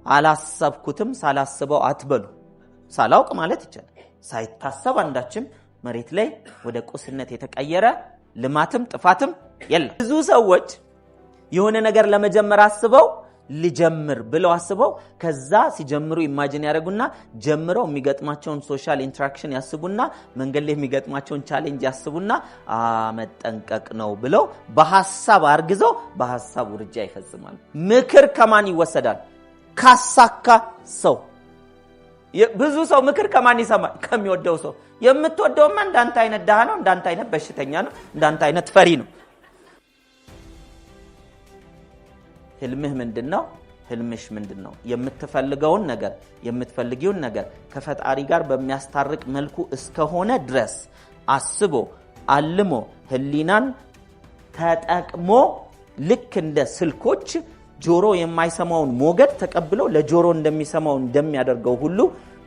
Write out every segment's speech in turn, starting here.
አላሰብኩትም ሳላስበው አትበሉ። ሳላውቅ ማለት ይችላል ሳይታሰብ አንዳችም መሬት ላይ ወደ ቁስነት የተቀየረ ልማትም ጥፋትም የለም። ብዙ ሰዎች የሆነ ነገር ለመጀመር አስበው ልጀምር ብለው አስበው ከዛ ሲጀምሩ ኢማጂን ያደርጉና ጀምረው የሚገጥማቸውን ሶሻል ኢንተራክሽን ያስቡና መንገድ ላይ የሚገጥማቸውን ቻሌንጅ ያስቡና መጠንቀቅ ነው ብለው በሐሳብ አርግዘው በሐሳብ ውርጃ ይፈጽማሉ። ምክር ከማን ይወሰዳል? ካሳካ ሰው። ብዙ ሰው ምክር ከማን ይሰማል? ከሚወደው ሰው። የምትወደውማ እንዳንተ አይነት ደሃ ነው፣ እንዳንተ አይነት በሽተኛ ነው፣ እንዳንተ አይነት ፈሪ ነው። ህልምህ ምንድነው? ህልምሽ ምንድነው? የምትፈልገውን ነገር የምትፈልጊውን ነገር ከፈጣሪ ጋር በሚያስታርቅ መልኩ እስከሆነ ድረስ አስቦ አልሞ ህሊናን ተጠቅሞ ልክ እንደ ስልኮች ጆሮ የማይሰማውን ሞገድ ተቀብሎ ለጆሮ እንደሚሰማው እንደሚያደርገው ሁሉ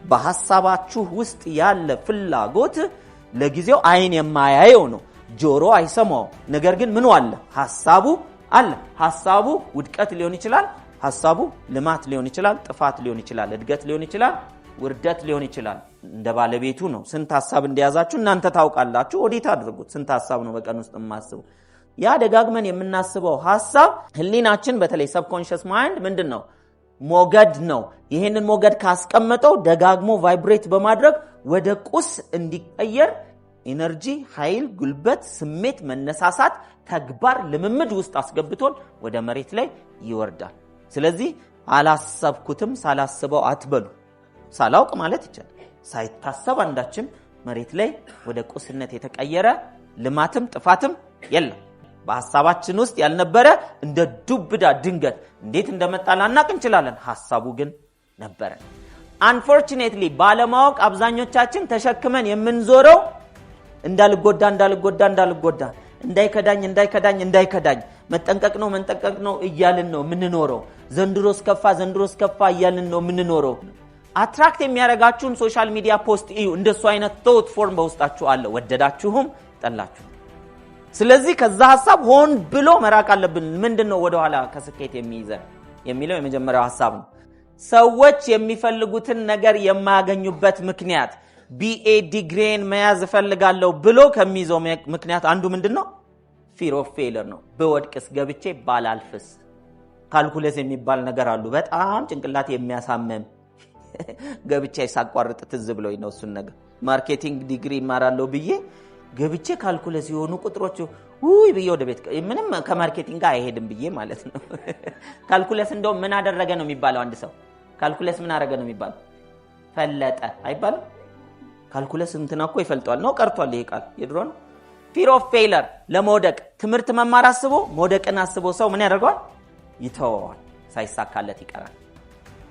በሐሳባችሁ ውስጥ ያለ ፍላጎት ለጊዜው አይን የማያየው ነው፣ ጆሮ አይሰማው። ነገር ግን ምን አለ? ሐሳቡ አለ። ሐሳቡ ውድቀት ሊሆን ይችላል፣ ሐሳቡ ልማት ሊሆን ይችላል፣ ጥፋት ሊሆን ይችላል፣ እድገት ሊሆን ይችላል፣ ውርደት ሊሆን ይችላል። እንደ ባለቤቱ ነው። ስንት ሐሳብ እንደያዛችሁ እናንተ ታውቃላችሁ። ኦዲት አድርጉት። ስንት ሐሳብ ነው በቀን ውስጥ የማስበው? ያ ደጋግመን የምናስበው ሐሳብ ህሊናችን በተለይ ሰብኮንሺየስ ማይንድ ምንድነው? ሞገድ ነው። ይሄንን ሞገድ ካስቀመጠው ደጋግሞ ቫይብሬት በማድረግ ወደ ቁስ እንዲቀየር ኢነርጂ፣ ኃይል፣ ጉልበት፣ ስሜት፣ መነሳሳት፣ ተግባር፣ ልምምድ ውስጥ አስገብቶን ወደ መሬት ላይ ይወርዳል። ስለዚህ አላሰብኩትም ሳላስበው አትበሉ። ሳላውቅ ማለት ይችላል ሳይታሰብ አንዳችም መሬት ላይ ወደ ቁስነት የተቀየረ ልማትም ጥፋትም የለም። በሐሳባችን ውስጥ ያልነበረ እንደ ዱብዳ ድንገት እንዴት እንደመጣ ላናቅ እንችላለን። ሐሳቡ ግን ነበረ። አንፎርቹኔትሊ ባለማወቅ አብዛኞቻችን ተሸክመን የምንዞረው እንዳልጎዳ እንዳይከዳኝ መጠንቀቅ ነው እያልን ነው የምንኖረው። ዘንድሮስ ከፋ እያልን ነው የምንኖረው። አትራክት የሚያረጋችሁን ሶሻል ሚዲያ ፖስት እዩ። እንደሱ አይነት ቶት ፎርም በውስጣችሁ አለ፣ ወደዳችሁም ጠላችሁ። ስለዚህ ከዛ ሐሳብ ሆን ብሎ መራቅ አለብን። ምንድነው ወደ ኋላ ከስኬት የሚይዘን የሚለው የመጀመሪያው ሐሳብ ነው። ሰዎች የሚፈልጉትን ነገር የማያገኙበት ምክንያት BA ዲግሪን መያዝ ፈልጋለሁ ብሎ ከሚይዘው ምክንያት አንዱ ምንድነው? ፊር ኦፍ ፌለር ነው። በወድቅስ ገብቼ ባላልፍስ? ካልኩለስ የሚባል ነገር አሉ። በጣም ጭንቅላት የሚያሳመም ገብቼ ሳቋርጥ ትዝ ብሎኝ ነው እሱን ነገር። ማርኬቲንግ ዲግሪ ማራለው ብዬ ገብቼ ካልኩለስ የሆኑ ቁጥሮች ብዬ ወደ ቤት ምንም ከማርኬቲንግ ጋር አይሄድም ብዬ ማለት ነው። ካልኩለስ እንደው ምን አደረገ ነው የሚባለው? አንድ ሰው ካልኩለስ ምን አደረገ ነው የሚባለው? ፈለጠ አይባልም? ካልኩለስ እንትና እኮ ይፈልጧል ነው ቀርቷል። ይሄ ቃል የድሮ ነው። ፊር ኦፍ ፌለር ለመውደቅ ትምህርት መማር አስቦ መውደቅን አስቦ ሰው ምን ያደርገዋል? ይተወዋል፣ ሳይሳካለት ይቀራል።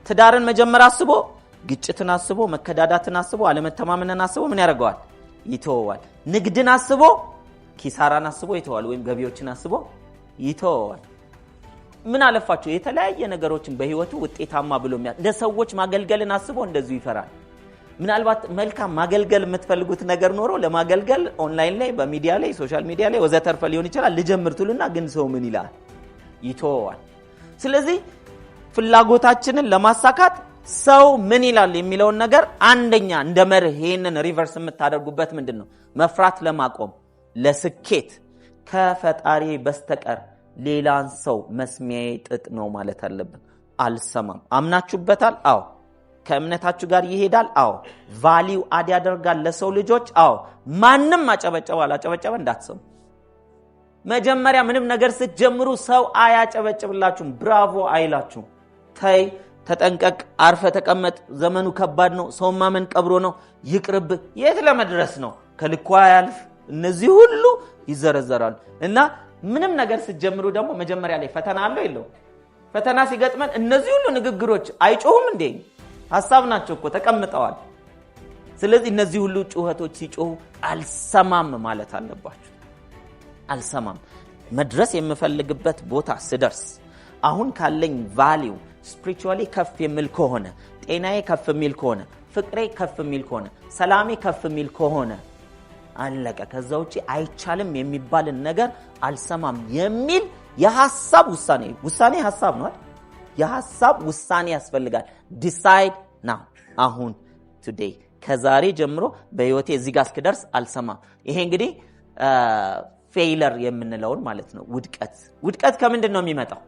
ትዳርን መጀመር አስቦ ግጭትን አስቦ መከዳዳትን አስቦ አለመተማመንን አስቦ ምን ያደርገዋል? ይተወዋል። ንግድን አስቦ ኪሳራን አስቦ ይተዋል፣ ወይም ገቢዎችን አስቦ ይተወዋል። ምን አለፋችሁ የተለያየ ነገሮችን በህይወቱ ውጤታማ ብሎ ለሰዎች ማገልገልን አስቦ እንደዚሁ ይፈራል። ምናልባት መልካም ማገልገል የምትፈልጉት ነገር ኖሮ ለማገልገል ኦንላይን ላይ በሚዲያ ላይ ሶሻል ሚዲያ ላይ ወዘተርፈ ሊሆን ይችላል ልጀምር ትሉና ግን ሰው ምን ይላል? ይተወዋል። ስለዚህ ፍላጎታችንን ለማሳካት ሰው ምን ይላል የሚለውን ነገር አንደኛ እንደ መርህ ይሄንን ሪቨርስ የምታደርጉበት ምንድነው? መፍራት ለማቆም ለስኬት ከፈጣሪ በስተቀር ሌላን ሰው መስሚያዬ ጥጥ ነው ማለት አለብን። አልሰማም። አምናችሁበታል? አዎ። ከእምነታችሁ ጋር ይሄዳል? አዎ። ቫልዩ አድ ያደርጋል ለሰው ልጆች? አዎ። ማንም አጨበጨበ አላጨበጨበ እንዳትሰሙ። መጀመሪያ ምንም ነገር ስትጀምሩ ሰው አያጨበጭብላችሁም፣ ብራቮ አይላችሁም። ተይ፣ ተጠንቀቅ፣ አርፈ ተቀመጥ፣ ዘመኑ ከባድ ነው፣ ሰው ማመን ቀብሮ ነው፣ ይቅርብ፣ የት ለመድረስ ነው፣ ከልኳ ያልፍ፣ እነዚህ ሁሉ ይዘረዘራሉ። እና ምንም ነገር ስትጀምሩ ደግሞ መጀመሪያ ላይ ፈተና አለው የለው? ፈተና ሲገጥመን እነዚህ ሁሉ ንግግሮች አይጮሁም እንዴ? ሐሳብ ናቸው እኮ ተቀምጠዋል። ስለዚህ እነዚህ ሁሉ ጩኸቶች ሲጮሁ አልሰማም ማለት አለባችሁ። አልሰማም። መድረስ የምፈልግበት ቦታ ስደርስ አሁን ካለኝ ቫልዩ ስፒሪቹዋሊ ከፍ የሚል ከሆነ፣ ጤናዬ ከፍ የሚል ከሆነ፣ ፍቅሬ ከፍ የሚል ከሆነ፣ ሰላሜ ከፍ የሚል ከሆነ አለቀ። ከዛ ውጪ አይቻልም የሚባልን ነገር አልሰማም የሚል የሐሳብ ውሳኔ ሐሳብ ነው። የሐሳብ ውሳኔ ያስፈልጋል። ዲሳይድ ናው አሁን ቱዴይ ከዛሬ ጀምሮ በህይወቴ እዚህ ጋር እስክደርስ አልሰማም። ይሄ እንግዲህ ፌይለር የምንለው ማለት ነው። ውድቀት ከምንድን ነው የሚመጣው?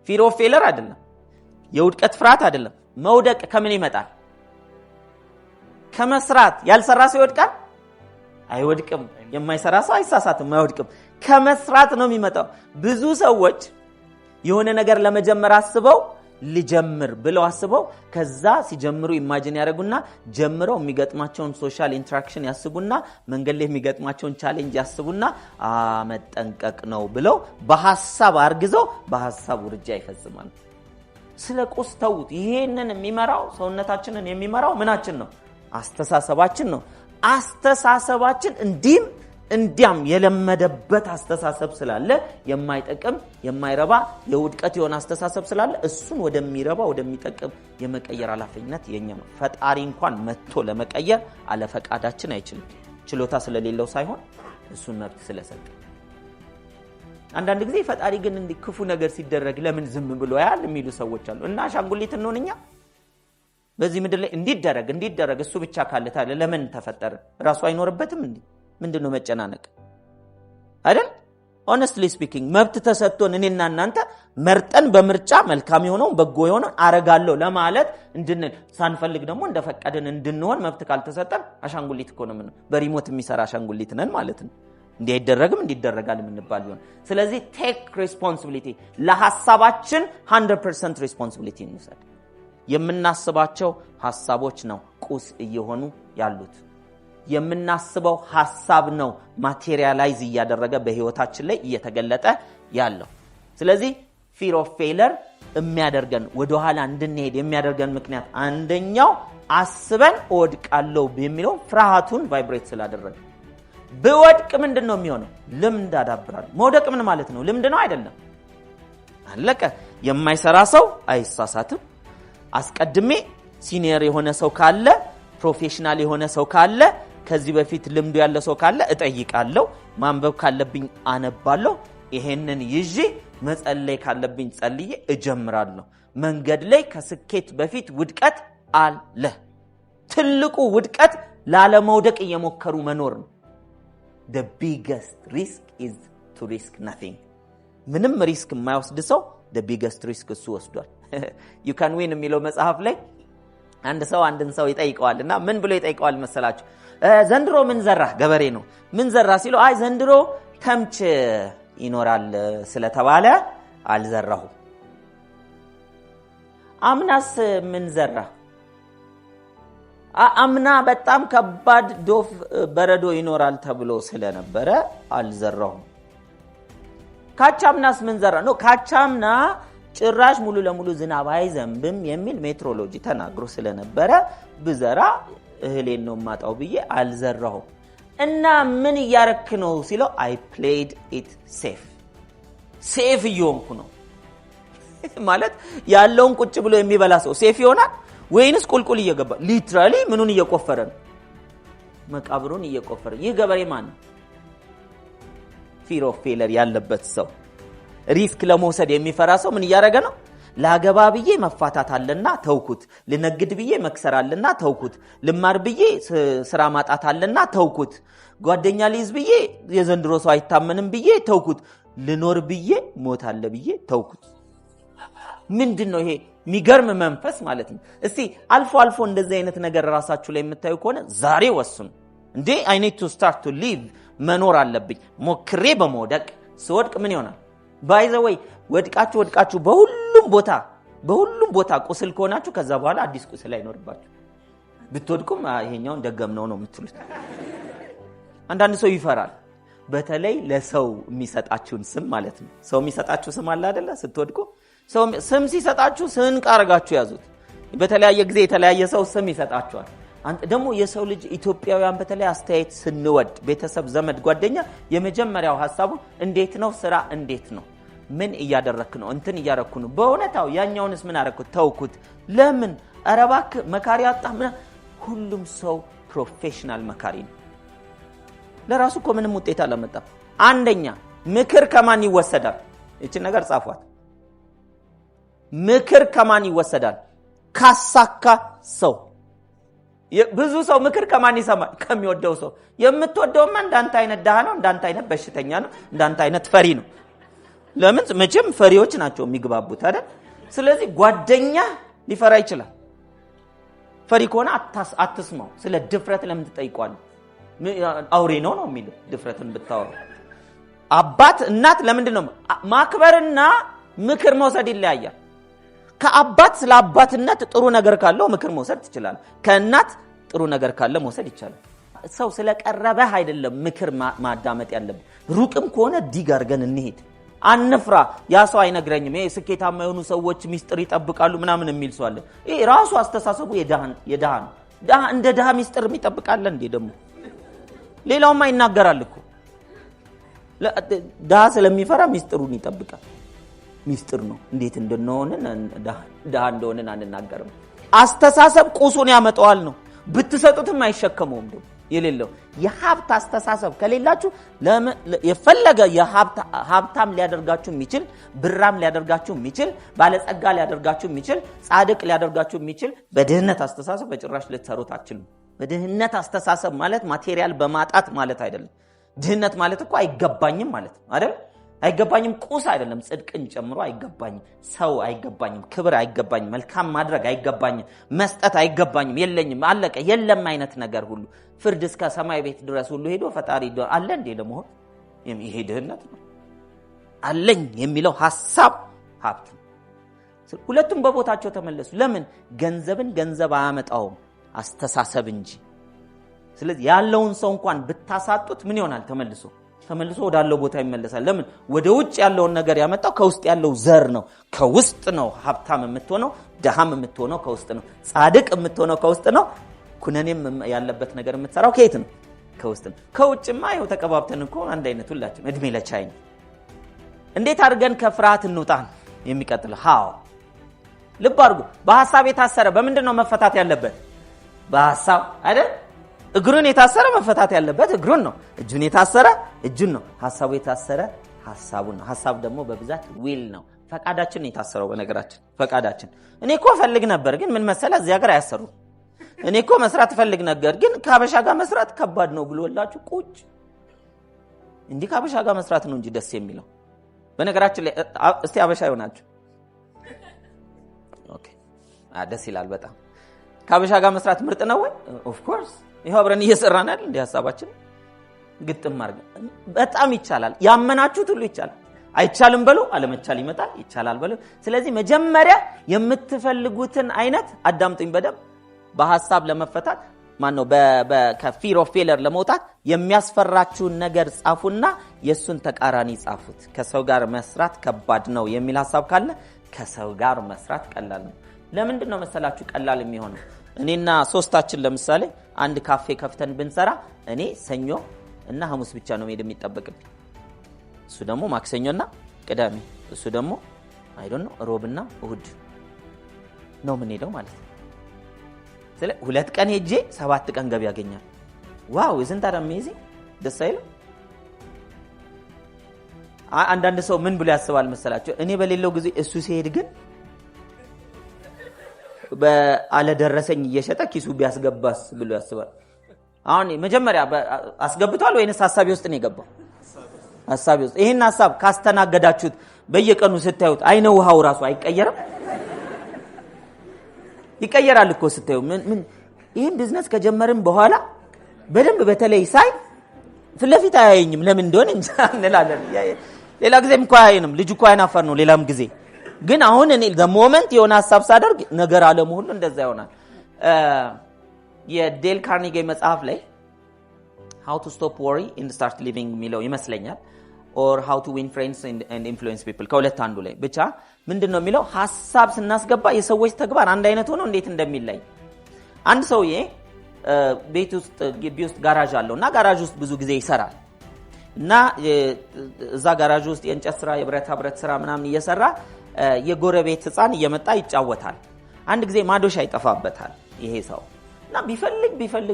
ፊር ኦፍ ፌይለር አይደለም። የውድቀት ፍርሃት አይደለም። መውደቅ ከምን ይመጣል? ከመስራት። ያልሰራ ሰው ይወድቃል? አይወድቅም። የማይሰራ ሰው አይሳሳትም፣ አይወድቅም። ከመስራት ነው የሚመጣው። ብዙ ሰዎች የሆነ ነገር ለመጀመር አስበው ልጀምር ብለው አስበው ከዛ ሲጀምሩ ኢማጂን ያደርጉና ጀምረው የሚገጥማቸውን ሶሻል ኢንተራክሽን ያስቡና መንገድ ላይ የሚገጥማቸውን ቻሌንጅ ያስቡና መጠንቀቅ ነው ብለው በሐሳብ አርግዘው በሐሳብ ውርጃ ይፈጽማሉ። ስለ ቁስ ተውት። ይሄንን የሚመራው ሰውነታችንን የሚመራው ምናችን ነው? አስተሳሰባችን ነው። አስተሳሰባችን እንዲያም የለመደበት አስተሳሰብ ስላለ የማይጠቅም የማይረባ የውድቀት የሆነ አስተሳሰብ ስላለ እሱን ወደሚረባ ወደሚጠቅም የመቀየር ኃላፊነት የኛ ነው። ፈጣሪ እንኳን መጥቶ ለመቀየር አለፈቃዳችን አይችልም። ችሎታ ስለሌለው ሳይሆን እሱን መብት ስለሰጠ። አንዳንድ ጊዜ ፈጣሪ ግን እንዲህ ክፉ ነገር ሲደረግ ለምን ዝም ብሎ ያያል የሚሉ ሰዎች አሉ። እና አሻንጉሊት እንሆንኛ በዚህ ምድር ላይ እንዲደረግ እሱ ብቻ ካለ ታዲያ ለምን ተፈጠረ? ራሱ አይኖርበትም እንዴ? ምንድነው መጨናነቅ አይደል? honestly speaking መብት ተሰጥቶን እኔና እናንተ መርጠን በምርጫ መልካም የሆነውን በጎ የሆነውን አረጋለሁ ለማለት እንድንል ሳንፈልግ ደግሞ እንደፈቀደን እንድንሆን መብት ካልተሰጠን አሻንጉሊት እኮ ነው። በሪሞት የሚሰራ አሻንጉሊት ነን ማለት ነው። እንዲያደረግም እንዲደረጋል የምንባል ይሆን። ስለዚህ take responsibility ለሐሳባችን 100% responsibility እንውሰድ። የምናስባቸው ሐሳቦች ነው ቁስ እየሆኑ ያሉት። የምናስበው ሐሳብ ነው ማቴሪያላይዝ እያደረገ በህይወታችን ላይ እየተገለጠ ያለው። ስለዚህ fear of failure የሚያደርገን ወደ ኋላ እንድንሄድ የሚያደርገን ምክንያት አንደኛው አስበን ወድቃለሁ በሚለው ፍርሃቱን ቫይብሬት ስላደረገ። በወድቅ ምንድነው የሚሆነው? ልምድ አዳብራል። መውደቅ ምን ማለት ነው? ልምድ ነው አይደለም? አለቀ። የማይሰራ ሰው አይሳሳትም። አስቀድሜ ሲኒየር የሆነ ሰው ካለ ፕሮፌሽናል የሆነ ሰው ካለ ከዚህ በፊት ልምዱ ያለ ሰው ካለ እጠይቃለሁ። ማንበብ ካለብኝ አነባለሁ። ይሄንን ይዤ መጸለይ ካለብኝ ጸልዬ እጀምራለሁ። መንገድ ላይ ከስኬት በፊት ውድቀት አለ። ትልቁ ውድቀት ላለመውደቅ እየሞከሩ መኖር ነው። The biggest risk is to risk nothing. ምንም ሪስክ የማይወስድ ሰው the biggest risk እሱ ወስዷል። you can win የሚለው መጽሐፍ ላይ አንድ ሰው አንድን ሰው ይጠይቀዋልና ምን ብሎ ይጠይቀዋል መሰላችሁ? ዘንድሮ ምን ዘራህ? ገበሬ ነው። ምን ዘራ ሲለው አይ ዘንድሮ ተምች ይኖራል ስለተባለ አልዘራሁም። አምናስ ምን ዘራ? አምና በጣም ከባድ ዶፍ በረዶ ይኖራል ተብሎ ስለነበረ አልዘራሁም። ካቻምናስ ምን ዘራ? ነው ካቻምና ጭራሽ ሙሉ ለሙሉ ዝናብ አይዘንብም የሚል ሜትሮሎጂ ተናግሮ ስለነበረ ብዘራ እህሌን ነው ማጣው ብዬ አልዘራሁም። እና ምን ያረክ ነው ሲለው I played it safe እየሆንኩ ነው። ማለት ያለውን ቁጭ ብሎ የሚበላ ሰው ሴፍ ይሆናል ወይንስ ቁልቁል እየገባ ሊትራሊ ምኑን እየቆፈረ ነው? መቃብሩን እየቆፈረ። ይህ ገበሬ ማን ነው? fear of failure ያለበት ሰው፣ ሪስክ ለመውሰድ የሚፈራ ሰው ምን ያረጋ ነው? ላገባ ብዬ መፋታት አለና ተውኩት፣ ልነግድ ብዬ መክሰር አለና ተውኩት፣ ልማር ብዬ ስራ ማጣት አለና ተውኩት፣ ጓደኛ ልይዝ ብዬ የዘንድሮ ሰው አይታመንም ብዬ ተውኩት፣ ልኖር ብዬ ሞት አለ ብዬ ተውኩት። ምንድነው ይሄ? ሚገርም መንፈስ ማለት ነው። እስቲ አልፎ እንደዚህ አይነት ነገር ራሳችሁ ላይ የምታዩ ከሆነ ዛሬ ወስኑ። እንዴ I need to start to live መኖር አለብኝ። ሞክሬ በመውደቅ ስወድቅ ምን ይሆናል? by the way ወድቃችሁ በሁሉም ቦታ ቁስል ከሆናችሁ ከዛ በኋላ አዲስ ቁስል አይኖርባችሁ። ብትወድቁም ይሄኛውን ደገምነው ነው የምትሉት። አንዳንድ ሰው ይፈራል። በተለይ ለሰው የሚሰጣችሁን ስም ማለት ነው። ሰው የሚሰጣችሁ ስም አለ አይደለ? ስትወድቁ ሰው ስም ሲሰጣችሁ ስንቅ አርጋችሁ ያዙት። በተለያየ ጊዜ የተለያየ ሰው ስም ይሰጣችኋል። ደግሞ የሰው ልጅ ኢትዮጵያውያን በተለይ አስተያየት ስንወድ ቤተሰብ፣ ዘመድ፣ ጓደኛ የመጀመሪያው ሐሳቡ እንዴት ነው ስራ፣ እንዴት ነው ምን እያደረክ ነው? እንትን እያረኩ ነው። በእውነታው ያኛውንስ ምን አረኩት? ተውኩት። ለምን? ኧረ እባክህ መካሪ አጣህ። ሁሉም ሰው ፕሮፌሽናል መካሪ ነው። ለራሱ እኮ ምንም ውጤት አላመጣም። አንደኛ ምክር ከማን ይወሰዳል? እቺ ነገር ጻፏት። ምክር ከማን ይወሰዳል? ካሳካ ሰው። ብዙ ሰው ምክር ከማን ይሰማል? ከሚወደው ሰው። የምትወደውማ እንዳንተ አይነት ደሃ ነው፣ እንዳንተ አይነት በሽተኛ ነው፣ እንዳንተ አይነት ፈሪ ነው። ለምን? መቼም ፈሪዎች ናቸው የሚግባቡት አይደል? ስለዚህ ጓደኛ ሊፈራ ይችላል። ፈሪ ከሆነ አትስማው። ስለ ድፍረት ለምን ትጠይቋለህ? አውሬ ነው የሚል ድፍረትን ብታወራ። አባት እናት ለምንድን ነው ማክበርና ምክር መውሰድ ይለያያል። ከአባት ስለ አባትነት ጥሩ ነገር ካለው ምክር መውሰድ ትችላለህ። ከእናት ጥሩ ነገር ካለ መውሰድ ይቻላል። ሰው ስለቀረበህ አይደለም ምክር ማዳመጥ ያለብህ። ሩቅም ከሆነ ዲግ አድርገን እንሄድ። አንፍራ። ያ ሰው አይነግረኝም፣ ይሄ ስኬታማ የሆኑ ሰዎች ሚስጥር ይጠብቃሉ ምናምን የሚል ሰው አለ። ይሄ ራሱ አስተሳሰቡ የደሃ ነው። እንደ ደሃ ሚስጥር የሚጠብቃለ እንዴ? ደግሞ ሌላውማ ይናገራል እኮ። ደሃ ስለሚፈራ ሚስጥሩን ይጠብቃል። ሚስጥር ነው። እንዴት እንደሆነ ደሃ እንደሆነ አንናገርም። አስተሳሰብ ቁሱን ያመጣዋል ነው። ብትሰጡትም አይሸከመውም። ደግሞ የሌለው የሀብት አስተሳሰብ ከሌላችሁ የፈለገ ሀብታም ሊያደርጋችሁ የሚችል ብራም ሊያደርጋችሁ የሚችል ባለጸጋ ሊያደርጋችሁ የሚችል ጻድቅ ሊያደርጋችሁ የሚችል በድህነት አስተሳሰብ በጭራሽ ልትሰሩት አትችሉም። በድህነት አስተሳሰብ ማለት ማቴሪያል በማጣት ማለት አይደለም። ድህነት ማለት እኮ አይገባኝም ማለት አይደል? አይገባኝም ቁስ አይደለም። ጽድቅን ጨምሮ አይገባኝም፣ ሰው አይገባኝም፣ ክብር አይገባኝም፣ መልካም ማድረግ አይገባኝም፣ መስጠት አይገባኝም፣ የለኝም፣ አለቀ፣ የለም አይነት ነገር ሁሉ ፍርድ እስከ ሰማይ ቤት ድረስ ሁሉ ሄዶ ፈጣሪ አለ እንዴ ለመሆን ይሄ ድህነት ነው። አለኝ የሚለው ሐሳብ ሀብት ነው። ሁለቱም በቦታቸው ተመለሱ። ለምን? ገንዘብን ገንዘብ አያመጣውም አስተሳሰብ እንጂ። ስለዚህ ያለውን ሰው እንኳን ብታሳጡት ምን ይሆናል? ተመልሶ ወዳለው ቦታ ይመለሳል። ለምን? ወደ ውጭ ያለውን ነገር ያመጣው ከውስጥ ያለው ዘር ነው። ከውስጥ ነው ሀብታም የምትሆነው፣ ደሃም የምትሆነው ከውስጥ ነው። ጻድቅ የምትሆነው ከውስጥ ነው። ኩነኔም ያለበት ነገር የምትሰራው ከየት ነው? ከውስጥ ነው። ከውጭማ ይኸው ተቀባብተን እኮ አንድ አይነት ሁላችን እድሜ ለቻይ። እንዴት አድርገን ከፍርሃት እንውጣ የሚቀጥለው? ልብ አድርጉ። በሐሳብ የታሰረ በምንድን ነው መፈታት ያለበት? በሐሳብ አይደል? እግሩን የታሰረ መፈታት ያለበት እግሩን ነው። እጁን የታሰረ እጁን ነው። ሐሳቡ የታሰረ ሐሳቡን ነው። ሐሳብ ደግሞ በብዛት ዊል ነው። ፈቃዳችን ነው የታሰረው። በነገራችን ፈቃዳችን እኔ እኮ ፈልግ ነበር ግን ምን መሰለ እዚህ ሀገር አያሰሩ። እኔ እኮ መስራት ፈልግ ነበር ግን ከአበሻ ጋር መስራት ከባድ ነው ብሎላችሁ ቁጭ። እንዲህ ከአበሻ ጋር መስራት ነው እንጂ ደስ የሚለው። በነገራችን ላይ እስቲ አበሻ ይሆናችሁ ኦኬ፣ ደስ ይላል በጣም። ከአበሻ ጋር መስራት ምርጥ ነው ወይ? ኦፍ ኮርስ ይሄው አብረን እየሰራን አይደል? እንደ ሐሳባችን ግጥም አድርገን በጣም ይቻላል። ያመናችሁት ሁሉ ይቻላል። አይቻልም በሉ፣ አለመቻል ይመጣል። ይቻላል በሉ። ስለዚህ መጀመሪያ የምትፈልጉትን አይነት አዳምጡኝ በደም። በሐሳብ ለመፈታት ማነው ከፊር ኦፍ ፌለር ለመውጣት የሚያስፈራችሁን ነገር ጻፉና የሱን ተቃራኒ ጻፉት። ከሰው ጋር መስራት ከባድ ነው የሚል ሐሳብ ካለ ከሰው ጋር መስራት ቀላል ነው። ለምንድን ነው መሰላችሁ ቀላል የሚሆነው? እኔና ሶስታችን ለምሳሌ አንድ ካፌ ከፍተን ብንሰራ እኔ ሰኞ እና ሐሙስ ብቻ ነው መሄድ የሚጠበቅብኝ። እሱ ደግሞ ማክሰኞና ቅዳሜ፣ እሱ ደግሞ ሮብና እሁድ ነው ምን ሄደው ማለት ነው። ስለዚህ 2 ቀን ሄጄ 7 ቀን ገቢ ያገኛል። ዋው isn't that amazing? ደስ አይልም? አንዳንድ ሰው ምን ብሎ ያስባል መሰላችሁ? እኔ በሌለው ጊዜ እሱ ሲሄድ ግን በአለደረሰኝ እየሸጠ ኪሱ ቢያስገባስ ብሎ ያስባል። አሁን መጀመሪያ አስገብቷል ወይንስ ሐሳቢ ውስጥ ነው የገባው? ሐሳቢ ውስጥ። ይሄን ሐሳብ ካስተናገዳችሁት በየቀኑ ስታዩት አይነ ውሃው ራሱ አይቀየርም? ይቀየራል እኮ ስታዩ። ምን ይሄን ቢዝነስ ከጀመርን በኋላ በደንብ በተለይ ሳይ ፍለፊት አያየኝም ለምን እንደሆነ እንላለን። ሌላ ጊዜም እኮ አያየንም። ልጅ እኮ አይናፈር ነው ሌላም ጊዜ። ግን አሁን እኔ the moment የሆነ ሐሳብ ሳደርግ ነገር ዓለም ሁሉ እንደዛ ይሆናል። የዴል ካርኒጌ መጽሐፍ ላይ how to stop worry and start living የሚለው ይመስለኛል or how to win friends and influence people ከሁለት አንዱ ላይ ብቻ ምንድነው የሚለው ሐሳብ ስናስገባ የሰዎች ተግባር አንድ አይነት ሆኖ እንዴት እንደሚለይ። አንድ ሰውዬ ቤት ውስጥ ግቢ ውስጥ ጋራጅ አለውና ጋራጅ ውስጥ ብዙ ጊዜ ይሰራል እና እዛ ጋራጅ ውስጥ የእንጨት ስራ የብረት ስራ ምናምን እየሰራ የጎረቤት ህፃን እየመጣ ይጫወታል። አንድ ጊዜ ማዶሻ ይጠፋበታል ይሄ ሰው እና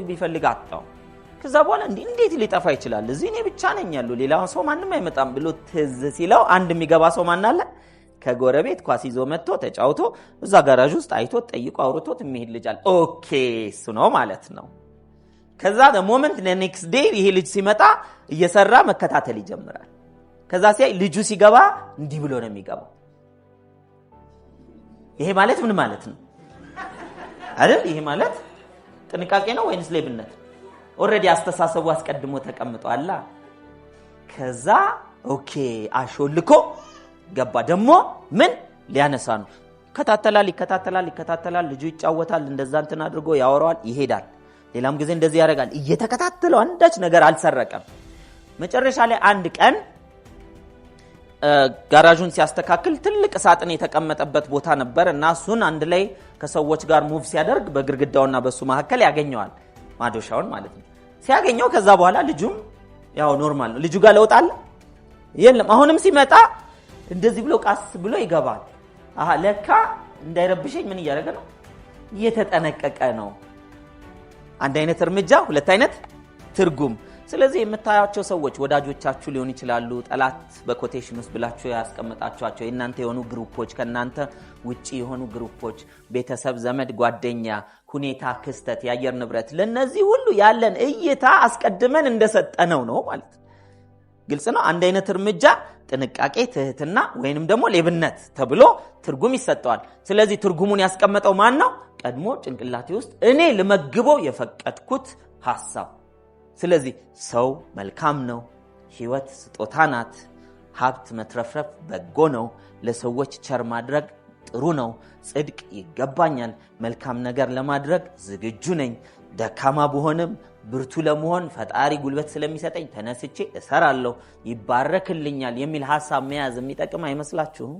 ቢፈልግ አጣው ከዛ በኋላ እንዴት ሊጠፋ ይችላል እዚህ እኔ ብቻ ነኝ ያለው ሌላ ሰው ማንንም አይመጣም ብሎ ትዝ ሲለው አንድ የሚገባ ሰው ማን አለ ከጎረቤት ኳስ ይዞ መጥቶ ተጫውቶ እዛ ጋራዥ ውስጥ አይቶት ጠይቆ አውርቶት የሚሄድ ልጅ አለ ኦኬ እሱ ነው ማለት ነው ከዛ the moment the next day ይሄ ልጅ ሲመጣ እየሰራ መከታተል ይጀምራል ከዛ ሲያይ ልጁ ሲገባ እንዲህ ብሎ ነው የሚገባው ይሄ ማለት ምን ማለት ነው አይደል ይሄ ማለት ጥንቃቄ ነው ወይስ ሌብነት ኦሬዲ አስተሳሰቡ አስቀድሞ ተቀምጧል ከዛ ኦኬ አሾልኮ ገባ ደሞ ምን ሊያነሳ ነው ይከታተላል ልጁ ይጫወታል እንደዛ እንትን አድርጎ ያወራዋል ይሄዳል ሌላም ጊዜ እንደዚህ ያደርጋል እየተከታተለው አንዳች ነገር አልሰረቀም መጨረሻ ላይ አንድ ቀን ጋራዡን ሲያስተካክል ትልቅ ሳጥን የተቀመጠበት ቦታ ነበር እና እሱን አንድ ላይ ከሰዎች ጋር ሙቭ ሲያደርግ በግርግዳውና በሱ መሐከል ያገኘዋል ማዶሻውን ማለት ነው ሲያገኘው ከዛ በኋላ ልጁም ያው ኖርማል ነው ልጁ ጋር ለውጣል የለም አሁንም ሲመጣ እንደዚህ ብሎ ቃስ ብሎ ይገባል ለካ እንዳይረብሸኝ ምን እያደረገ ነው እየተጠነቀቀ ነው አንድ አይነት እርምጃ ሁለት አይነት ትርጉም ስለዚህ የምታያቸው ሰዎች ወዳጆቻችሁ ሊሆን ይችላሉ ጠላት በኮቴሽን ውስጥ ብላችሁ ያስቀምጣችኋቸው የናንተ የሆኑ ግሩፖች ከናንተ ውጪ የሆኑ ግሩፖች ቤተሰብ ዘመድ ጓደኛ ሁኔታ ክስተት ያየር ንብረት ለነዚህ ሁሉ ያለን እይታ አስቀድመን እንደሰጠነው ነው ማለት ግልጽ ነው አንድ አይነት እርምጃ ጥንቃቄ ትህትና ወይንም ደግሞ ሌብነት ተብሎ ትርጉም ይሰጣል ስለዚህ ትርጉሙን ያስቀመጠው ማን ነው ቀድሞ ጭንቅላቴ ውስጥ እኔ ለመግበው የፈቀድኩት ሐሳብ ስለዚህ ሰው መልካም ነው ህይወት ስጦታ ናት ሀብት መትረፍረፍ በጎ ነው ለሰዎች ቸር ማድረግ ጥሩ ነው ጽድቅ ይገባኛል መልካም ነገር ለማድረግ ዝግጁ ነኝ ደካማ በሆነም ብርቱ ለመሆን ፈጣሪ ጉልበት ስለሚሰጠኝ ተነስቼ እሰራለሁ ይባረክልኛል የሚል ሐሳብ መያዝ የሚጠቅም አይመስላችሁም